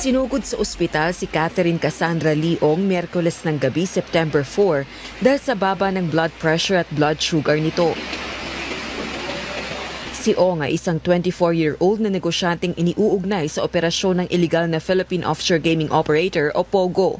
Sinugod sa ospital si Catherine Cassandra Leong Miyerkules ng gabi, September 4, dahil sa baba ng blood pressure at blood sugar nito. Si Ong ay isang 24-year-old na negosyanteng iniuugnay sa operasyon ng illegal na Philippine Offshore Gaming Operator o POGO.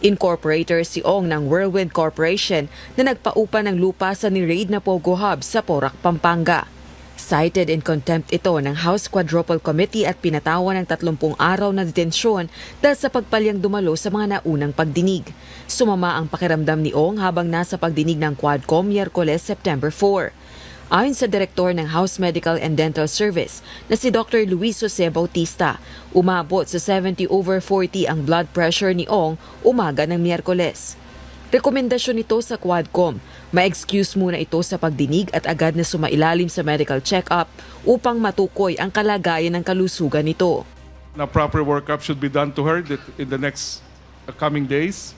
Incorporator si Ong ng Whirlwind Corporation na nagpaupa ng lupa sa ni-raid na POGO hub sa Porac, Pampanga. Cited in contempt ito ng House Quadruple Committee at pinatawan ng 30 araw na detensyon dahil sa pagpalyang dumalo sa mga naunang pagdinig. Sumama ang pakiramdam ni Ong habang nasa pagdinig ng Quadcom Miyerkules, September 4. Ayon sa Direktor ng House Medical and Dental Service na si Dr. Luis Jose Bautista, umabot sa 70/40 ang blood pressure ni Ong umaga ng Miyerkules. Rekomendasyon nito sa Quadcom, ma-excuse muna ito sa pagdinig at agad na sumailalim sa medical check-up upang matukoy ang kalagayan ng kalusugan nito. A proper workup should be done to her in the next coming days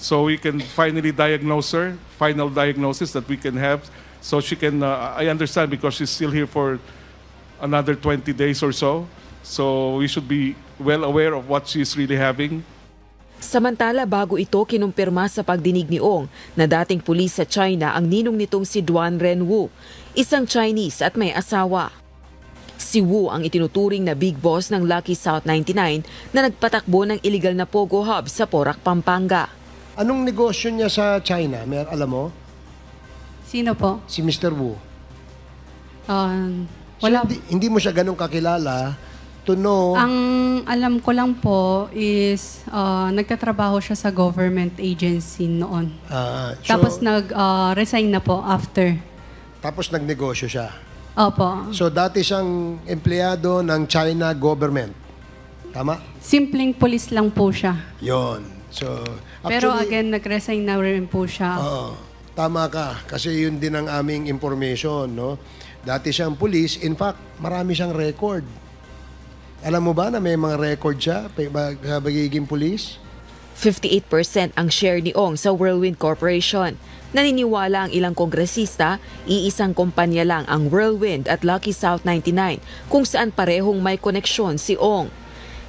so we can finally diagnose her, final diagnosis that we can have so she can, I understand because she's still here for another 20 days or so we should be well aware of what she's really having. Samantala, bago ito kinumpirma sa pagdinig ni Ong na dating pulis sa China ang ninong nitong si Duan Renwu, isang Chinese at may asawa. Si Wu ang itinuturing na big boss ng Lucky South 99 na nagpatakbo ng illegal na POGO hub sa Porac, Pampanga. Anong negosyo niya sa China? Alam mo? Sino po? Si Mr. Wu. Wala. So, hindi mo siya ganun kakilala to know. Ang alam ko lang po is nagtatrabaho siya sa government agency noon. Tapos nag-resign na po after. Tapos nagnegosyo siya. Opo. So dati siyang empleyado ng China government. Tama? Simpleng pulis lang po siya. Yon. So, pero again, nag-resign na rin po siya. Oo. Tama ka. Kasi yun din ang aming information. No? Dati siyang pulis. In fact, marami siyang record. Alam mo ba na may mga record siya sa pagiging pulis? 58% ang share ni Ong sa Whirlwind Corporation. Naniniwala ang ilang kongresista, iisang kumpanya lang ang Whirlwind at Lucky South 99 kung saan parehong may koneksyon si Ong.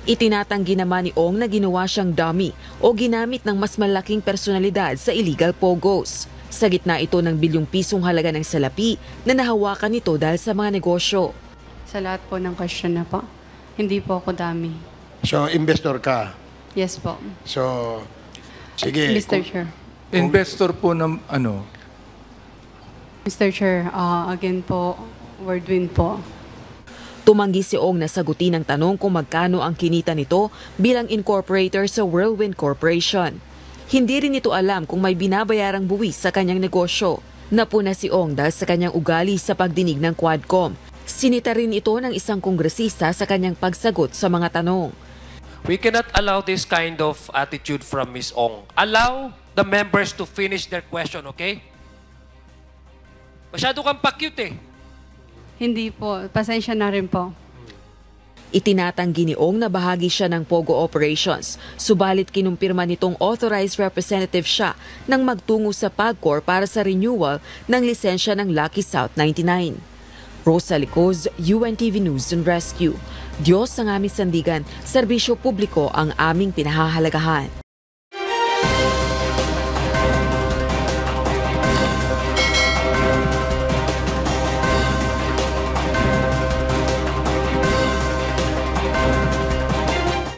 Itinatanggi naman ni Ong na ginawa siyang dummy o ginamit ng mas malaking personalidad sa illegal POGOs. Sa gitna ito ng bilyong pisong halaga ng salapi na nahawakan nito dahil sa mga negosyo. Sa lahat po ng question na po. Hindi po ako dami. So, investor ka? Yes po. So, sige. Mr. Chair. Investor po ng ano? Mr. Chair, again po, Whirlwind po. Tumanggi si Ong na sagutin ang tanong kung magkano ang kinita nito bilang incorporator sa Whirlwind Corporation. Hindi rin ito alam kung may binabayarang buwis sa kanyang negosyo. Napuna si Ong dahil sa kanyang ugali sa pagdinig ng Quadcom. Sinita rin ito ng isang kongresista sa kanyang pagsagot sa mga tanong. We cannot allow this kind of attitude from Ms. Ong. Allow the members to finish their question, okay? Masyado kang pa-cute eh. Hindi po. Pasensya na rin po. Itinatanggi ni Ong na bahagi siya ng POGO operations, subalit kinumpirma nitong authorized representative siya nang magtungo sa PAGCOR para sa renewal ng lisensya ng Lucky South 99. Rosa Licoz, UNTV News and Rescue. Diyos ang aming sandigan, serbisyo publiko ang aming pinahahalagahan.